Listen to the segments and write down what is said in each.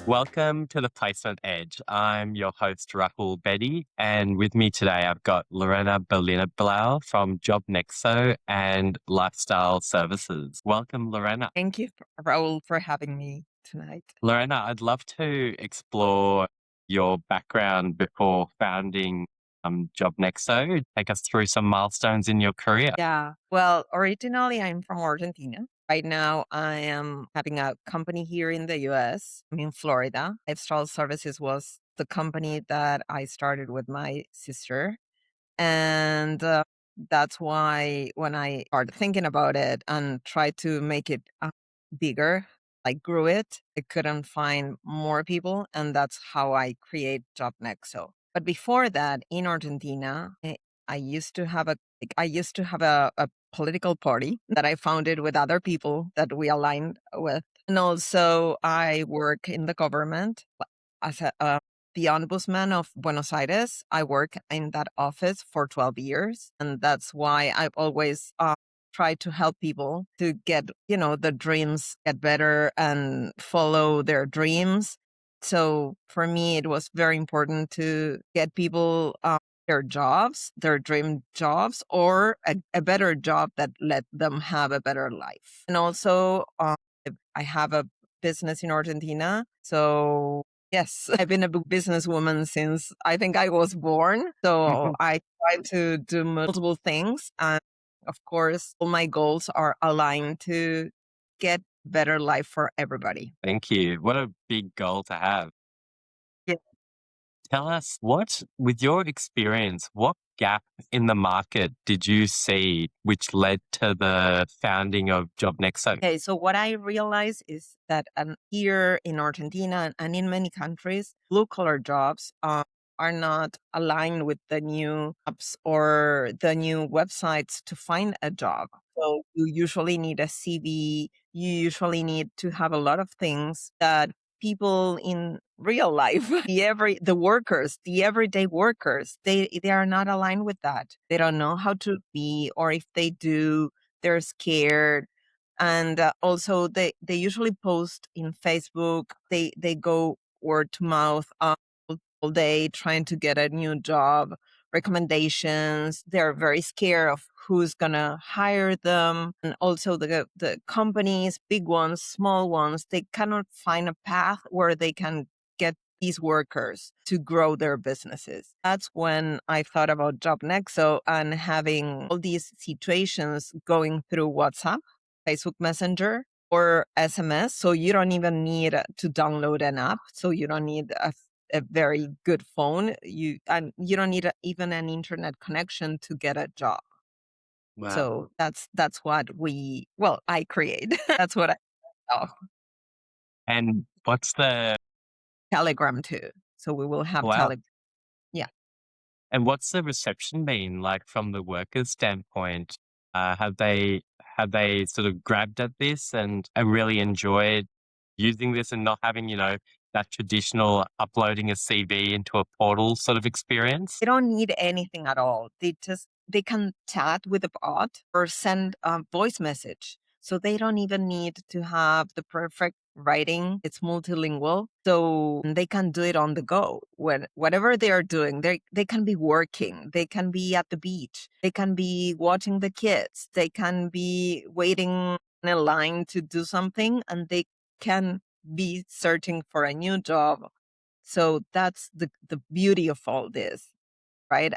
Welcome to the Placement Edge. I'm your host, Rahul Bedi, and with me today I've got Lorena Berlinerblau from Job Nexo and Lifestyle Services. Welcome, Lorena. Thank you, Raul, for having me tonight. Lorena, I'd love to explore your background before founding Job Nexo. Take us through some milestones in your career. Yeah. Well, originally I'm from Argentina. Right now I am having a company here in the US. I'm in Florida. Lifestyle Services was the company that I started with my sister. And that's why when I started thinking about it and tried to make it bigger, I grew it. I couldn't find more people. And that's how I create Job Nexo. But before that, in Argentina, I used to have a political party that I founded with other people that we aligned with. And also I work in the government as the Ombudsman of Buenos Aires. I work in that office for 12 years. And that's why I've always tried to help people to get, the dreams get better and follow their dreams. So for me, it was very important to get people their jobs, their dream jobs, or a better job that let them have a better life. And also, I have a business in Argentina. So yes, I've been a businesswoman since I think I was born. So I try to do multiple things. And of course, all my goals are aligned to get better life for everybody. Thank you. What a big goal to have. Yeah. Tell us with your experience, what gap in the market did you see which led to the founding of Job Nexo? Okay, so what I realize is that here in Argentina and in many countries, blue collar jobs are not aligned with the new apps or the new websites to find a job. So you usually need a CV. You usually need to have a lot of things that people in real life, the everyday workers, they are not aligned with that. They don't know how to be, or if they do, they're scared. And also they usually post in Facebook. They go word to mouth all day trying to get a new job, recommendations. They're very scared of who's gonna hire them. And also the companies, big ones, small ones, they cannot find a path where they can get these workers to grow their businesses. That's when I thought about Job Nexo and having all these situations going through WhatsApp, Facebook Messenger, or SMS. So you don't even need to download an app. So you don't need a very good phone. You don't need even an internet connection to get a job. Wow. So that's what I create. That's what I do. And what's the Telegram too. So we will have wow? Telegram. Yeah. And what's the reception been like from the workers' standpoint? Have they sort of grabbed at this and really enjoyed using this and not having that traditional uploading a CV into a portal sort of experience? They don't need anything at all. They can chat with a bot or send a voice message. So they don't even need to have the perfect writing. It's multilingual. So they can do it on the go. Whatever they are doing, they can be working. They can be at the beach. They can be watching the kids. They can be waiting in a line to do something, and they can be searching for a new job. So that's the beauty of all this, right?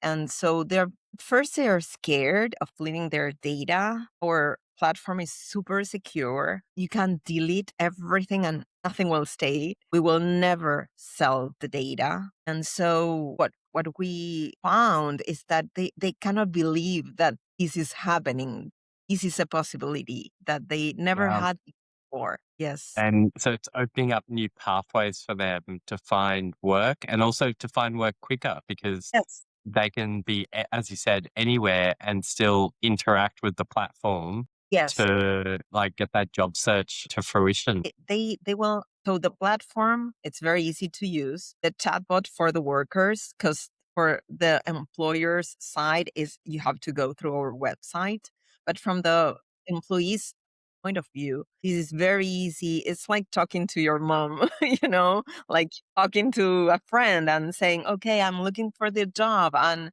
And so they are scared of leaving their data. Our platform is super secure. You can delete everything and nothing will stay. We will never sell the data. And so what we found is that they cannot believe that this is happening. This is a possibility that they never Wow. had before. Yes. And so it's opening up new pathways for them to find work and also to find work quicker because Yes. they can be, as you said, anywhere and still interact with the platform Yes. to get that job search to fruition. They will. So the platform, it's very easy to use. The chatbot for the workers, because for the employer's side is you have to go through our website. But from the employees point of view, this is very easy. It's like talking to your mom, you know, like talking to a friend and saying, okay, I'm looking for the job. And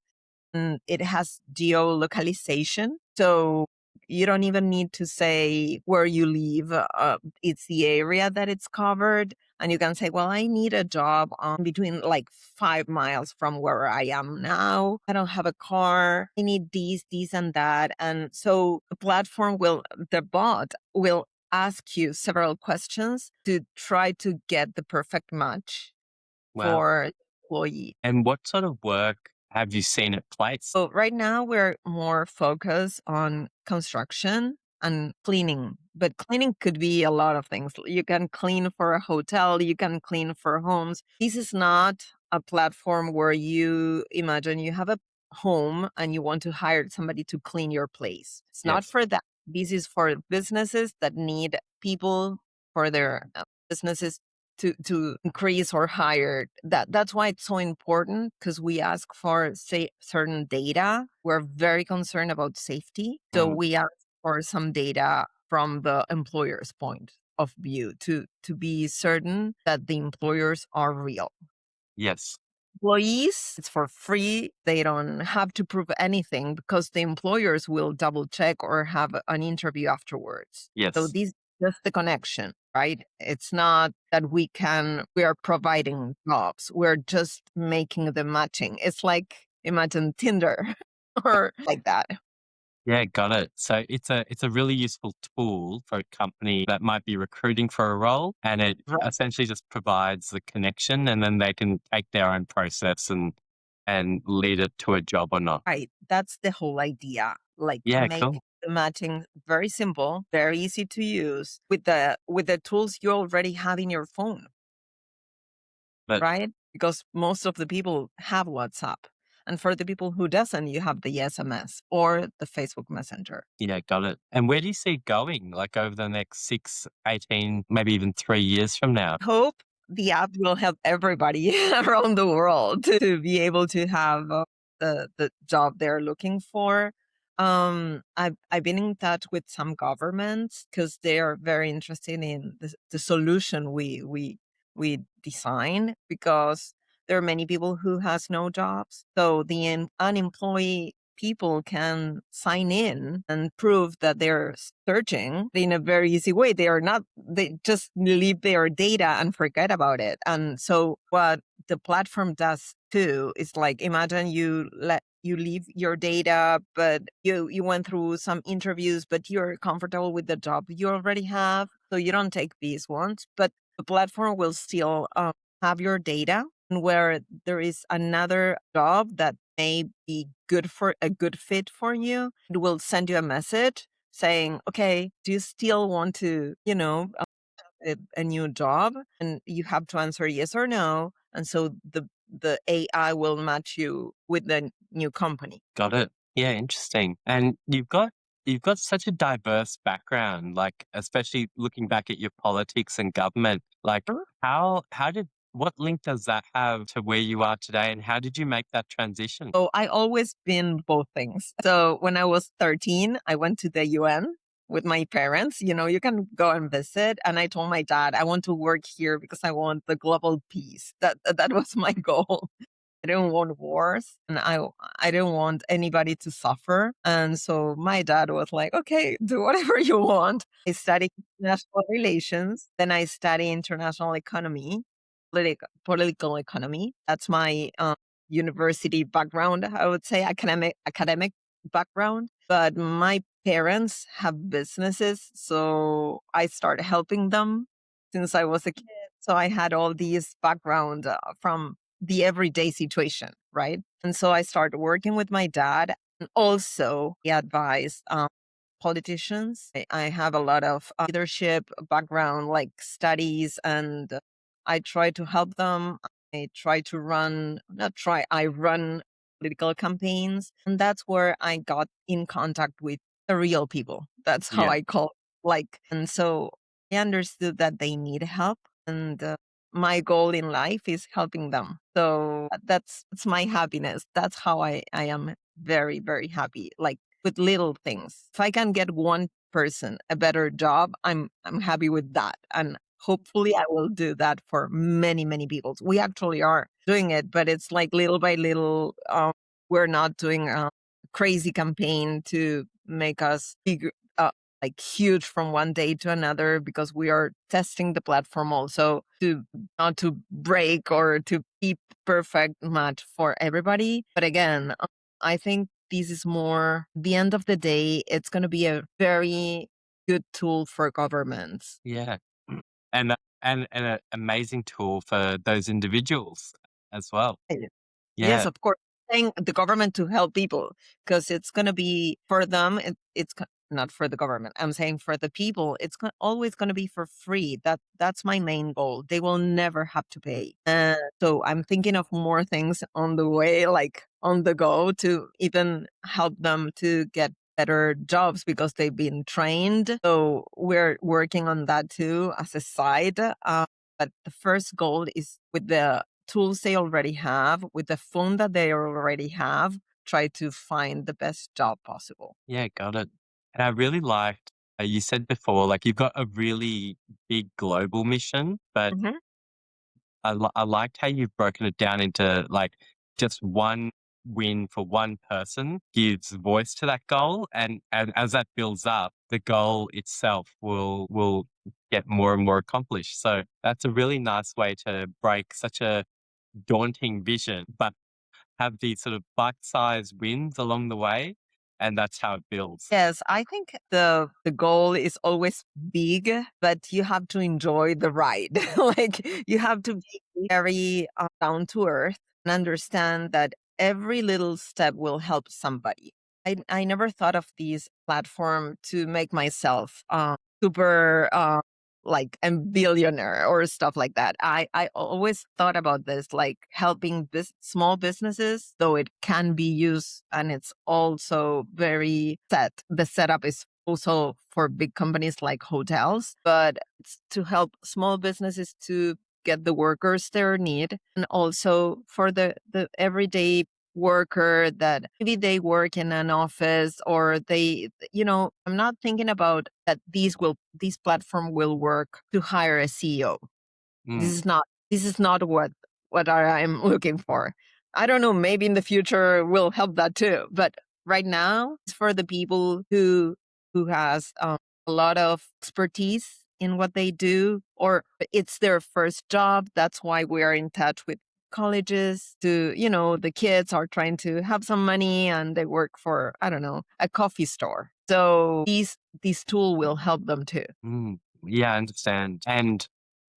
it has geolocalization. So you don't even need to say where you live. It's the area that it's covered. And you can say, well, I need a job between like 5 miles from where I am now. I don't have a car. I need these, and that. And so the bot will ask you several questions to try to get the perfect match Wow. for employee. And what sort of work have you seen it place? So right now we're more focused on construction and cleaning, but cleaning could be a lot of things. You can clean for a hotel, you can clean for homes. This is not a platform where you imagine you have a home and you want to hire somebody to clean your place. It's not Yes. for that. This is for businesses that need people for their businesses to increase or hire. That's why it's so important, because we ask for, say, certain data. We're very concerned about safety, so Mm, we ask for some data from the employer's point of view to be certain that the employers are real. yes. Employees, it's for free. They don't have to prove anything because the employers will double check or have an interview afterwards. So Yes. this just the connection, right? It's not that we are providing jobs. We're just making the matching. It's like, imagine Tinder or like that. Yeah, got it. So it's a really useful tool for a company that might be recruiting for a role, and it essentially just provides the connection, and then they can take their own process and lead it to a job or not. Right. That's the whole idea. Like, Yeah, make cool. the matching very simple, very easy to use with the tools you already have in your phone, But right? Because most of the people have WhatsApp. And for the people who doesn't, you have the SMS or the Facebook Messenger. yeah, got it. And where do you see it going, like over the next 6, 18, maybe even 3 years from now? Hope the app will help everybody around the world to be able to have the job they're looking for. I've been in touch with some governments because they are very interested in the solution we design, because there are many people who has no jobs. So the unemployed people can sign in and prove that they're searching in a very easy way. They just leave their data and forget about it. And so what the platform does too is, like, imagine you leave your data, but you went through some interviews, but you're comfortable with the job you already have. So you don't take these ones, but the platform will still have your data. And where there is another job that may be a good fit for you, it will send you a message saying, okay, do you still want to, a new job? And you have to answer yes or no. And so the AI will match you with the new company. Got it. Yeah, interesting. And you've got such a diverse background, like especially looking back at your politics and government. Like Sure. how did what link does that have to where you are today, and how did you make that transition? So I always been both things. So when I was 13, I went to the UN with my parents. You can go and visit. And I told my dad, I want to work here because I want the global peace. That was my goal. I didn't want wars, and I didn't want anybody to suffer. And so my dad was like, okay, do whatever you want. I studied international relations, then I studied international economy, political economy. That's my university background, I would say, academic background. But my parents have businesses, so I started helping them since I was a kid. So I had all these background from the everyday situation, right? And so I started working with my dad, and also he advised politicians. I have a lot of leadership background, like studies, and I try to help them. I try to run, not try, I run political campaigns. And that's where I got in contact with the real people. That's how Yeah, I call it. And so I understood that they need help. And my goal in life is helping them. So that's my happiness. That's how I am very, very happy. Like with little things. If I can get one person a better job, I'm happy with that. And hopefully I will do that for many, many people. We actually are doing it, but it's like little by little. We're not doing a crazy campaign to make us big, like huge from one day to another, because we are testing the platform also to not to break or to be perfect match for everybody. But again, I think this is more the end of the day. It's going to be a very good tool for governments. Yeah. And and an amazing tool for those individuals as well. Yes, Yeah. of course. Saying the government to help people, because it's going to be for them. Not for the government. I'm saying for the people. It's always going to be for free. That's my main goal. They will never have to pay. So I'm thinking of more things on the way, like on the go, to even help them to get better jobs because they've been trained. So we're working on that too as a side. But the first goal is with the tools they already have, with the phone that they already have, try to find the best job possible. Yeah, got it. And I really liked, you said before, like, you've got a really big global mission, but Mhm. I liked how you've broken it down into, like, just one win for one person gives voice to that goal, and as that builds up, the goal itself will get more and more accomplished. So that's a really nice way to break such a daunting vision, but have these sort of bite-sized wins along the way, and that's how it builds. Yes, I think the goal is always big, but you have to enjoy the ride. Like you have to be very down to earth and understand that every little step will help somebody. I never thought of this platform to make myself super like a billionaire or stuff like that. I always thought about this like helping small businesses, though it can be used and it's also very set. The setup is also for big companies like hotels, but it's to help small businesses to get the workers their need, and also for the everyday worker that maybe they work in an office, or I'm not thinking about that this platform will work to hire a CEO. This Mm, is not this is not what I am looking for. I don't know, maybe in the future will help that too, but right now it's for the people who has a lot of expertise in what they do, or it's their first job. That's why we are in touch with colleges to, the kids are trying to have some money and they work for, I don't know, a coffee store. So these tool will help them too. mm. Yeah, I understand. And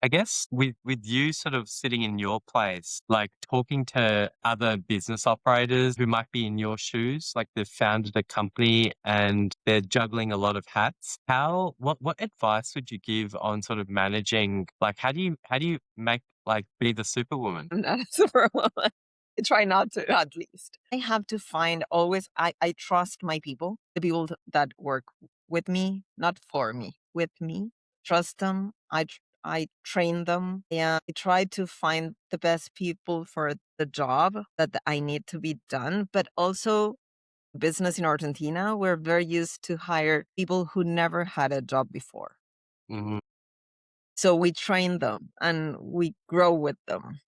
I guess with you sort of sitting in your place, like talking to other business operators who might be in your shoes, like they've founded a company and they're juggling a lot of hats. What advice would you give on sort of managing, like how do you make, like, be the superwoman? I'm not a superwoman. I try not to, at least. I have to find always, I trust my people, the people that work with me, not for me, with me. Trust them. I train them. Yeah, I try to find the best people for the job that I need to be done. But also, business in Argentina, we're very used to hire people who never had a job before. Mhm, So we train them and we grow with them.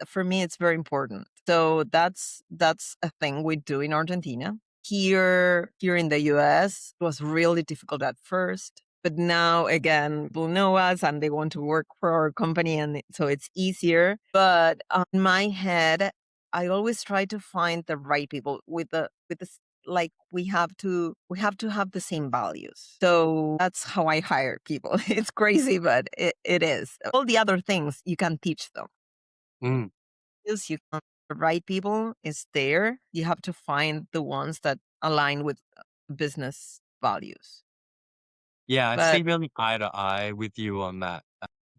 For me it's very important. So that's a thing we do in Argentina. Here in the US it was really difficult at first, but now again people know us and they want to work for our company, and so it's easier. But in my head I always try to find the right people with the like we have to have the same values. So that's how I hire people. It's crazy, but it is. All the other things you can teach them. mm. Yes, you can. The right people is there. You have to find the ones that align with business values. Yeah, I But see really eye to eye with you on that.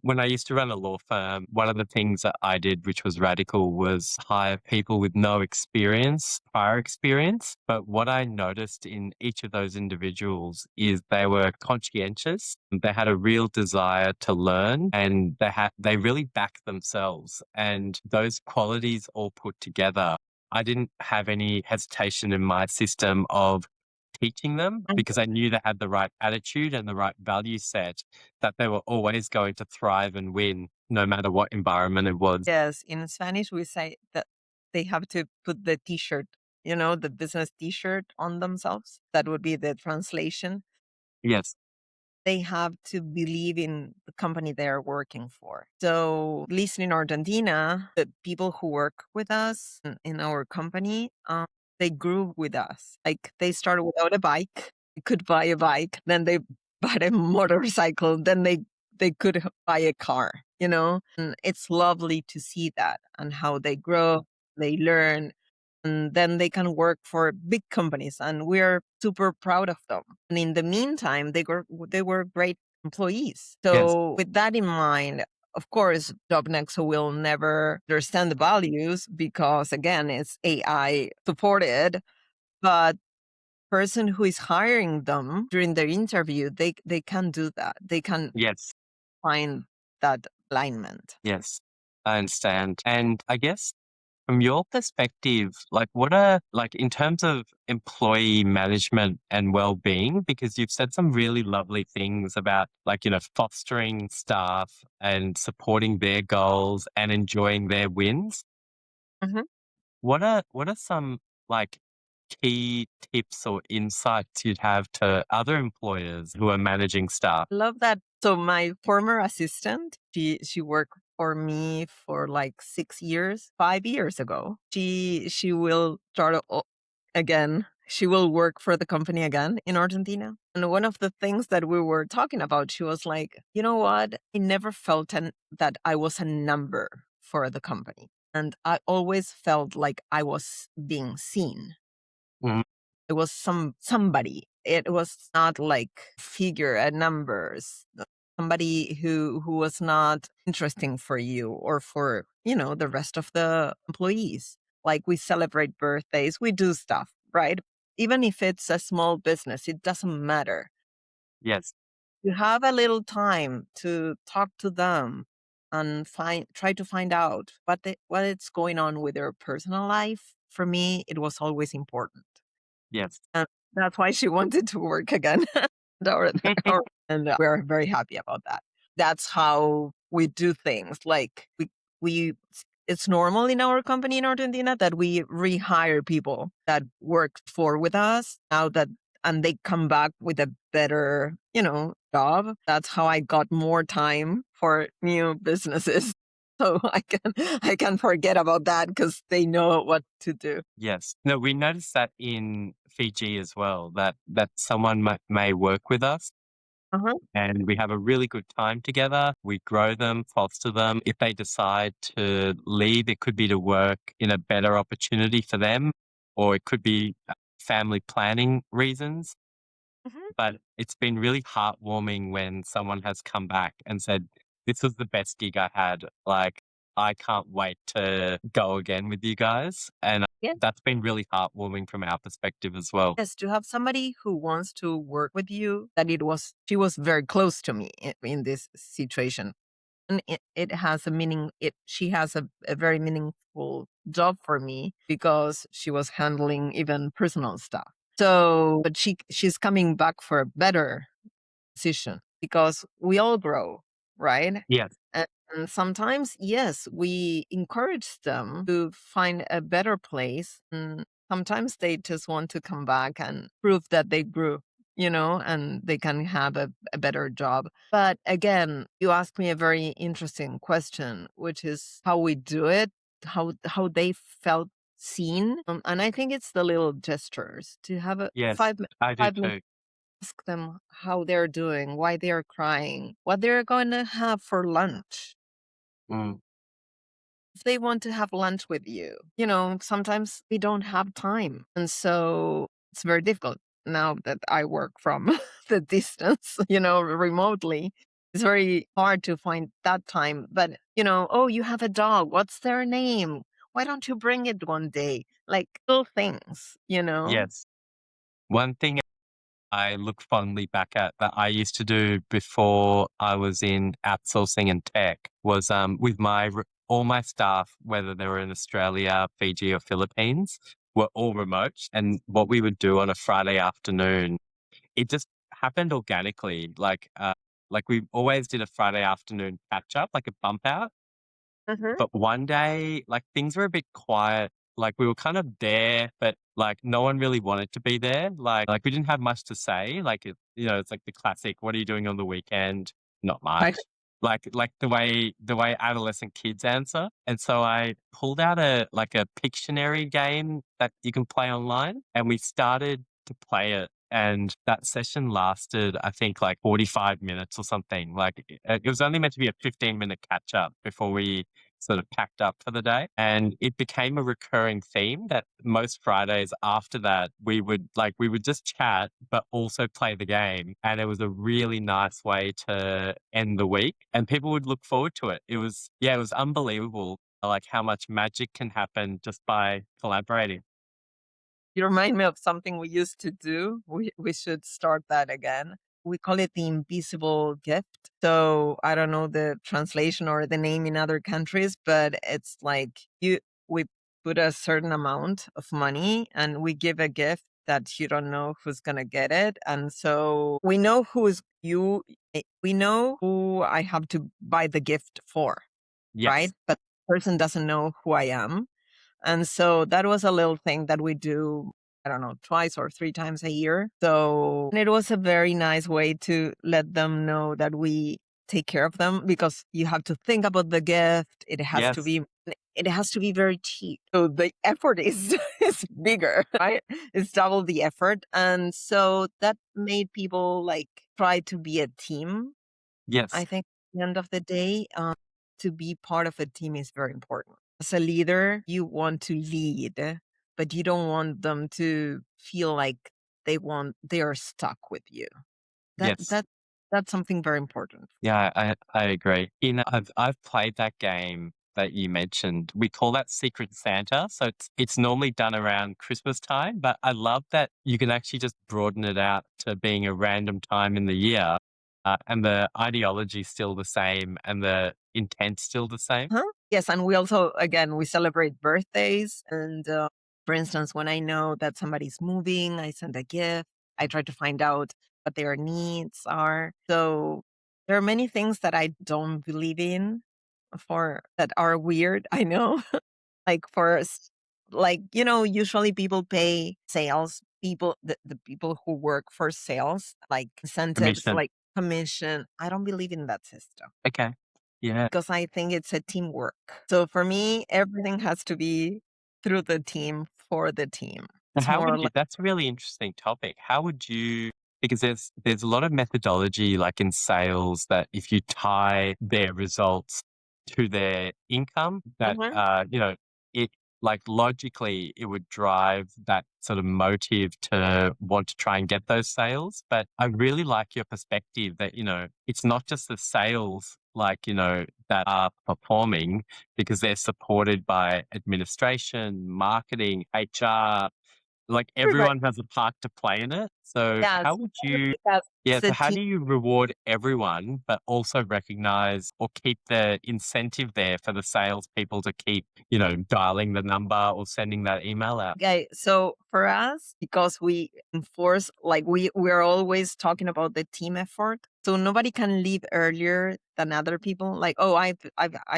When I used to run a law firm, one of the things that I did, which was radical, was hire people with no experience, prior experience. But what I noticed in each of those individuals is they were conscientious. They had a real desire to learn, and they really backed themselves. And those qualities all put together, I didn't have any hesitation in my system of teaching them Mhm. because I knew they had the right attitude and the right value set, that they were always going to thrive and win no matter what environment it was. Yes, in Spanish, we say that they have to put the T-shirt, the business T-shirt on themselves. That would be the translation. Yes, They have to believe in the company they're working for. So, at least in Argentina, the people who work with us in our company, they grew with us. Like they started without a bike, they could buy a bike, then they bought a motorcycle, then they could buy a car. And it's lovely to see that and how they grow, they learn, and then they can work for big companies, and we're super proud of them. And in the meantime, they were great employees. yes, So with that in mind, of course, Job Nexo will never understand the values because again, it's AI supported. But person who is hiring them during their interview, they can do that. They can yes, find that alignment. yes. I understand. And I guess from your perspective, like what are like in terms of employee management and well-being, because you've said some really lovely things about like, fostering staff and supporting their goals and enjoying their wins. Mhm. What are some like key tips or insights you'd have to other employers who are managing staff? Love that. So my former assistant, she worked for me for like 6 years, 5 years ago. She will again. She will work for the company again in Argentina. And one of the things that we were talking about, she was like, you know what? I never felt that I was a number for the company. And I always felt like I was being seen. Mm, It was somebody. It was not like figure at numbers. Somebody who was not interesting for you or for, the rest of the employees. Like we celebrate birthdays, we do stuff, right? Even if it's a small business, it doesn't matter. yes, You have a little time to talk to them and try to find out what is going on with their personal life. For me, it was always important. yes. And that's why she wanted to work again. Or and we're very happy about that. That's how we do things. Like we it's normal in our company in Argentina that we rehire people that worked for with us now that and they come back with a better, job. That's how I got more time for new businesses. So I can forget about that because they know what to do. Yes. No, we noticed that in Fiji as well, that someone may work with us Uh-huh. and we have a really good time together. We grow them, foster them. If they decide to leave, it could be to work in a better opportunity for them, or it could be family planning reasons. Mhm. But it's been really heartwarming when someone has come back and said, "This was the best gig I had. Like, I can't wait to go again with you guys." And that's been really heartwarming from our perspective as well. Yes, to have somebody who wants to work with you, that she was very close to me in this situation. And it has a meaning, she has a very meaningful job for me because she was handling even personal stuff. So, but she's coming back for a better decision because we all grow, right? Yes, And sometimes, yes, we encourage them to find a better place. And sometimes they just want to come back and prove that they grew, and they can have a better job. But again, you asked me a very interesting question, which is how we do it, how they felt seen. And I think it's the little gestures to have a yes, I do 5 minutes, too. ask them how they're doing, why they're crying, what they're going to have for lunch. Mm, If they want to have lunch with you, sometimes we don't have time. And so it's very difficult now that I work from the distance, remotely. It's very hard to find that time. But, oh, you have a dog. What's their name? Why don't you bring it one day? Like little things. yes. One thing I look fondly back at that I used to do before I was in outsourcing and tech was with all my staff, whether they were in Australia, Fiji, or Philippines, were all remote, and what we would do on a Friday afternoon, it just happened organically. Like we always did a Friday afternoon catch up, like a bump out. Mhm. But one day, like, things were a bit quiet. Like, we were kind of there, but, like, no one really wanted to be there. Like we didn't have much to say. Like, it's like the classic, "What are you doing on the weekend?" "Not Right. much." Like the way adolescent kids answer. And so I pulled out a Pictionary game that you can play online, and we started to play it. And that session lasted, I think, like 45 minutes or something. Like, it was only meant to be a 15-minute catch up before we sort of packed up for the day. And it became a recurring theme that most Fridays after that, we would just chat, but also play the game. And it was a really nice way to end the week. And people would look forward to it. Yeah, it was unbelievable, like how much magic can happen just by collaborating. You remind me of something we used to do. We should start that again. We call it the invisible gift. So I don't know the translation or the name in other countries, but it's like we put a certain amount of money and we give a gift that you don't know who's gonna get it. And so we know who I have to buy the gift for, right? Yes, But the person doesn't know who I am. And so that was a little thing that we do, I don't know, twice or three times a year. So and it was a very nice way to let them know that we take care of them because you have to think about the gift. yes, It has to be very cheap. So the effort is is bigger, right? It's double the effort. And so that made people like try to be a team. yes, I think at the end of the day, to be part of a team is very important. As a leader, you want to lead, but you don't want them to feel like they are stuck with you. That yes. that that's something very important. Yeah, I agree. I've played that game that you mentioned. We call that Secret Santa, so it's normally done around Christmas time, but I love that you can actually just broaden it out to being a random time in the year, and the ideology still the same and the intent still the same. Huh? Yes, and we also again we celebrate birthdays. And for instance, when I know that somebody's moving, I send a gift. I try to find out what their needs are. So there are many things that I don't believe in for that are weird. I know, like usually people pay sales people, the people who work for sales, like incentives, Commission. like commission. I don't believe in that system Okay. Yeah. because I think it's a teamwork. So for me, everything has to be through the team for the team. And It's how would more you like, that's a really interesting topic. How would you because there's a lot of methodology like in sales that if you tie their results to their income, that mhm. it like logically it would drive that sort of motive to want to try and get those sales. But I really like your perspective that, it's not just the sales like, that are performing because they're supported by administration, marketing, HR, like, Everybody, everyone has a part to play in it. So how yes, would you everybody has yeah, the so how team. do you reward everyone, but also recognize or keep the incentive there for the salespeople to keep, dialing the number or sending that email out? Okay, so for us, because we enforce, like we're always talking about the team effort, so nobody can leave earlier than other people. Like, oh, I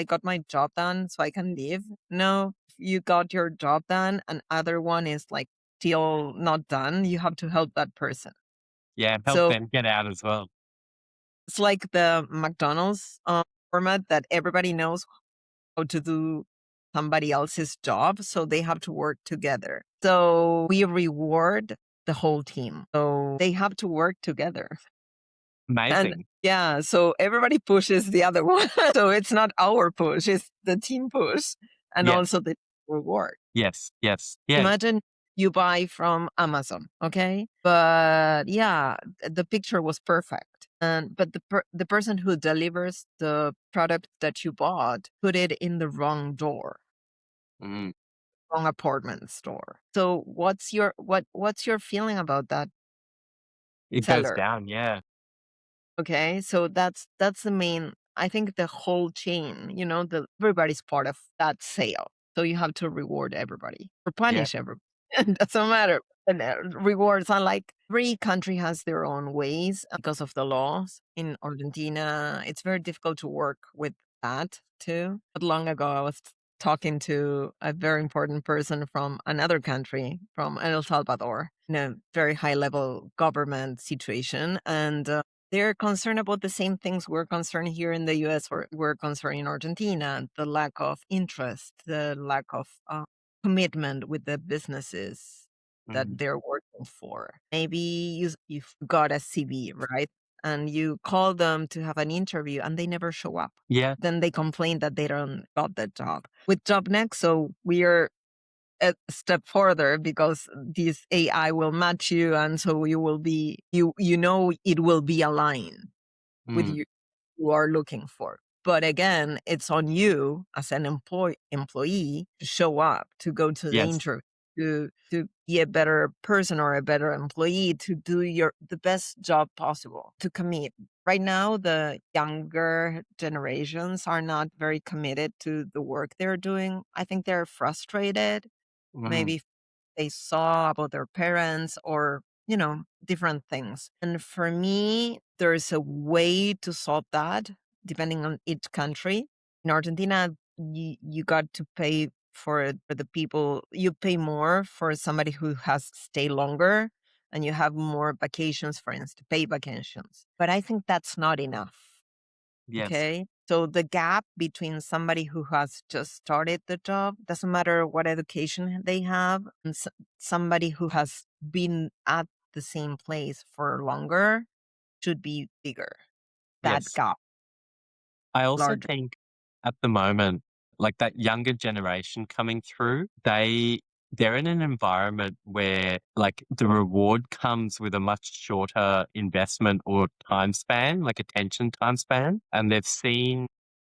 got my job done, so I can leave. No, if you got your job done, and other one is like still not done, you have to help that person. Yeah, help So them get out as well. it's like the McDonald's format that everybody knows how to do somebody else's job, so they have to work together. So we reward the whole team. So they have to work together. And Amazing. yeah, so everybody pushes the other one. So it's not our push, it's the team push and Yes, also the reward. yes, yes, yeah. Imagine you buy from Amazon, okay? But yeah, the picture was perfect. And but the person who delivers the product that you bought put it in the wrong door, Mm. wrong apartment store. So what's your feeling about that It goes seller? down, yeah. Okay? So that's the main, I think the whole chain, everybody's part of that sale. So you have to reward everybody or Yeah. punish everybody. It doesn't matter. And rewards are like every country has their own ways because of the laws. In Argentina, it's very difficult to work with that too. But long ago, I was talking to a very important person from another country, from El Salvador, in a very high level government situation. And they're concerned about the same things we're concerned here in the US or we're concerned in Argentina, the lack of interest, the lack of commitment with the businesses that Mm. they're working for. Maybe you've got a CV, right? And you call them to have an interview and they never show up. Yeah. Then they complain that they don't got the job. With Job Nexo, we are a step further because this AI will match you, and so you know it will be aligned with Mm. you are looking for. But again, it's on you as an employee to show up, to go to the Yes. interview, to be a better person or a better employee, to do the best job possible, to commit. Right now, the younger generations are not very committed to the work they're doing. I think they're frustrated. Mm. Maybe they saw about their parents or, different things. And for me, there's a way to solve that depending on each country. In Argentina, you got to pay for the people, you pay more for somebody who has stay longer and you have more vacations, for instance, paid vacations. But I think that's not enough. Yes. Okay. So the gap between somebody who has just started the job, doesn't matter what education they have, and somebody who has been at the same place for longer should be bigger. That Yes. gap I also larger. think at the moment, like that younger generation coming through, they're in an environment where like the reward comes with a much shorter investment or time span, like attention time span. And they've seen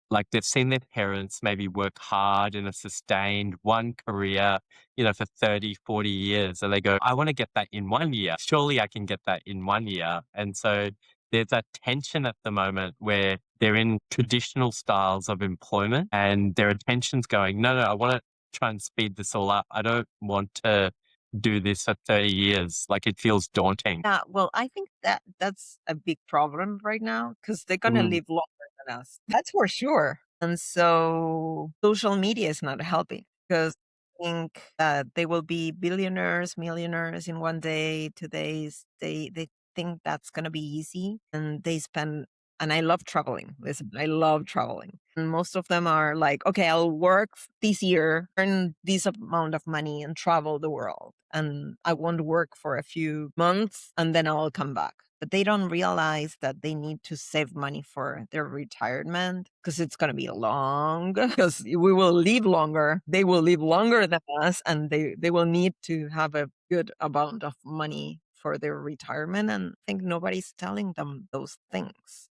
their parents maybe work hard in a sustained one career, for 30, 40 years. And they go, I want to get that in 1 year. Surely I can get that in 1 year. And so there's that tension at the moment where they're in traditional styles of employment and their attention's going, no, I want to try and speed this all up. I don't want to do this for 30 years. Like it feels daunting. Yeah, well, I think that's a big problem right now because they're gonna Mm. live longer than us. That's for sure. And so social media is not helping because I think that they will be billionaires, millionaires in one day, 2 days. They think that's gonna be easy, and they spend. And I love traveling. Listen, I love traveling. And most of them are like, okay, I'll work this year, earn this amount of money, and travel the world. And I won't work for a few months and then I'll come back. But they don't realize that they need to save money for their retirement because it's going to be long, because we will live longer. They will live longer than us and they will need to have a good amount of money for their retirement. And I think nobody's telling them those things.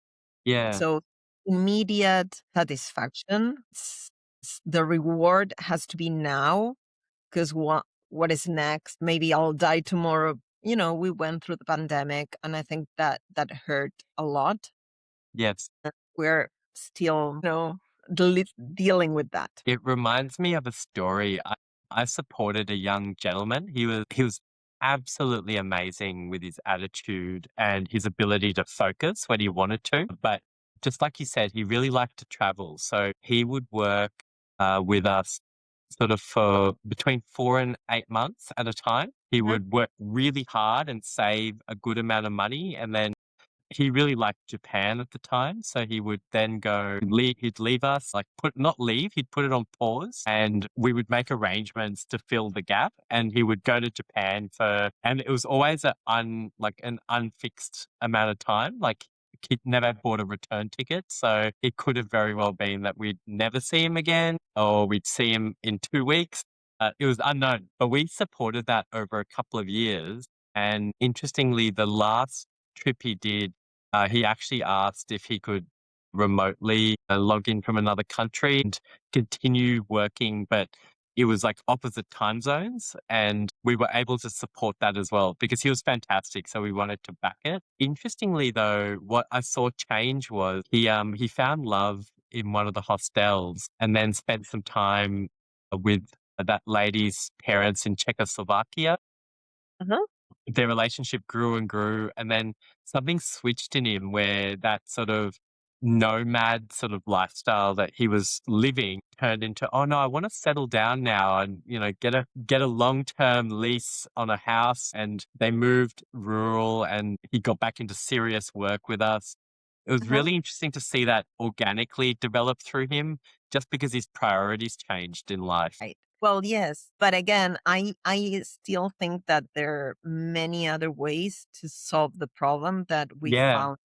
Yeah. So immediate satisfaction, the reward has to be now because what is next? Maybe I'll die tomorrow. We went through the pandemic, and I think that hurt a lot. Yes. We're still, dealing with that. It reminds me of a story. I supported a young gentleman. He was absolutely amazing with his attitude and his ability to focus when he wanted to. But just like you said, he really liked to travel. So he would work with us sort of for between 4 and 8 months at a time. He Mhm. would work really hard and save a good amount of money, and then he really liked Japan at the time, so he would then he'd leave us, like not leave, he'd put it on pause and we would make arrangements to fill the gap and he would go to Japan and it was always an unfixed amount of time. Like he'd never bought a return ticket, so it could have very well been that we'd never see him again or we'd see him in 2 weeks. It was unknown, but we supported that over a couple of years. And interestingly, the last trip he did, he actually asked if he could remotely log in from another country and continue working, but it was like opposite time zones. And we were able to support that as well because he was fantastic. So we wanted to back it. Interestingly, though, what I saw change was he found love in one of the hostels and then spent some time with that lady's parents in Czechoslovakia. Uh-huh. Their relationship grew and grew, and then something switched in him where that sort of nomad sort of lifestyle that he was living turned into, "Oh, no, I wanna settle down now and, get a long-term lease on a house," and they moved rural, and he got back into serious work with us. It was Uh-huh. really interesting to see that organically develop through him just because his priorities changed in life. Right. Well, yes, but again, I still think that there are many other ways to solve the problem that we Yeah, found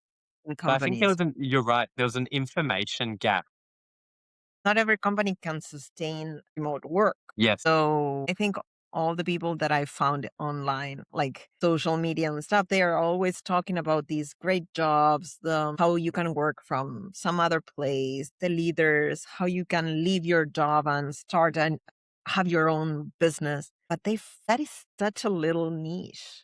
in but I think there companies. was an you're right, there was an information gap. Not every company can sustain remote work. Yes. So I think all the people that I found online, like social media and stuff, they are always talking about these great jobs, the how you can work from some other place, the leaders, how you can leave your job and start and have your own business. But that is such a little niche,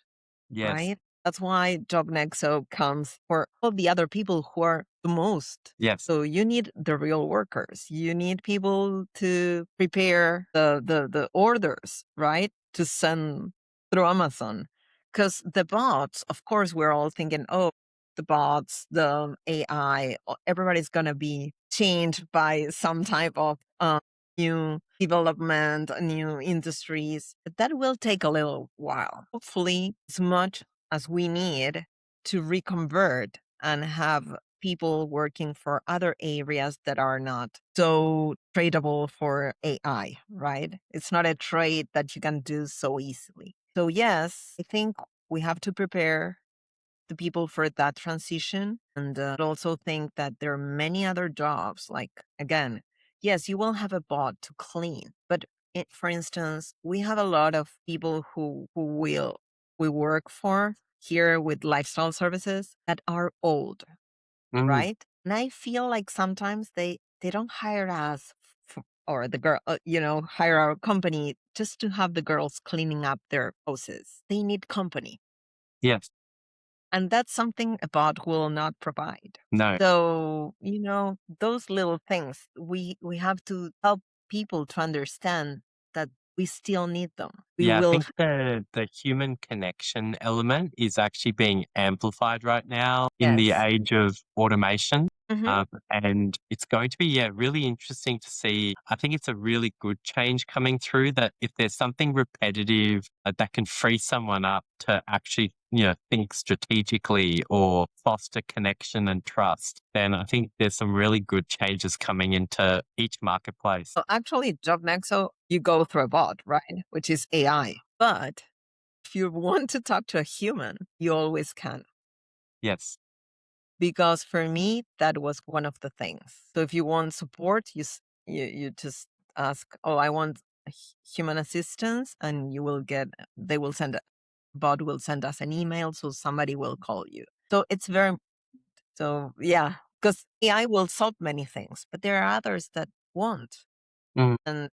Yes. right? That's why Job Nexo comes for all the other people who are the most. Yes. So you need the real workers. You need people to prepare the orders, right? To send through Amazon. Because the bots, of course, we're all thinking, oh, the bots, the AI, everybody's gonna be changed by some type of new development, new industries. But that will take a little while. Hopefully, as much as we need to reconvert and have people working for other areas that are not so tradable for AI, right? It's not a trade that you can do so easily. So, yes, I think we have to prepare the people for that transition. And also think that there are many other jobs. Like, again, yes, you will have a bot to clean, but for instance, we have a lot of people we work for here with lifestyle services that are old, Mhm. right? And I feel like sometimes they don't hire us or the girl, hire our company just to have the girls cleaning up their houses. They need company. Yes. And that's something a bot will not provide. No. So, those little things, we have to help people to understand that we still need them. We Yeah, I will think the human connection element is actually being amplified right now in the yes. age of automation. Mhm. And it's going to be, yeah, really interesting to see. I think it's a really good change coming through that if there's something repetitive that can free someone up to actually, think strategically or foster connection and trust, then I think there's some really good changes coming into each marketplace. Well, actually, Job Nexo, you go through a bot, right? Which is AI. But if you want to talk to a human, you always can. Yes. Because for me, that was one of the things. So if you want support, you just ask, "Oh, I want human assistance," and you will get. They will send a bot will send us an email, so somebody will call you. So it's very so yeah, because AI will solve many things, but there are others that won't, Mm. and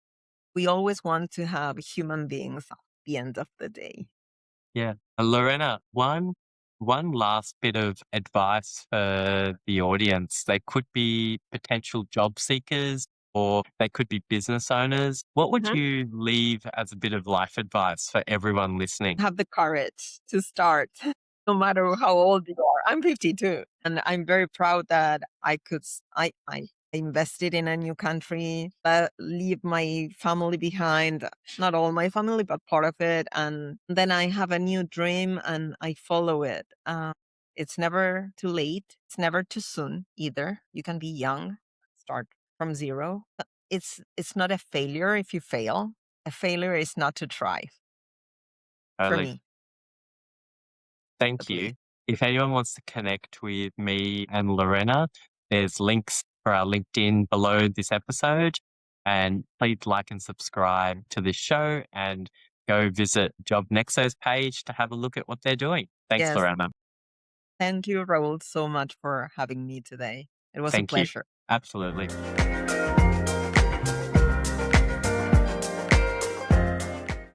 we always want to have human beings at the end of the day. Yeah. Lorena, one last bit of advice for the audience. They could be potential job seekers or they could be business owners. What would you leave as a bit of life advice for everyone listening? Have the courage to start no matter how old you are. I'm 52 and I'm very proud that I invested in a new country, leave my family behind, not all my family, but part of it. And then I have a new dream and I follow it. It's never too late. It's never too soon either. You can be young, start from zero. It's not a failure if you fail. A failure is not to try for Totally. me, Thank at least. you. If anyone wants to connect with me and Lorena, there's links for our LinkedIn below this episode. And please like and subscribe to this show and go visit Job Nexo's page to have a look at what they're doing. Thanks, Yes. Lorena. Thank you, Raul, so much for having me today. It was a Thank you. pleasure. Absolutely.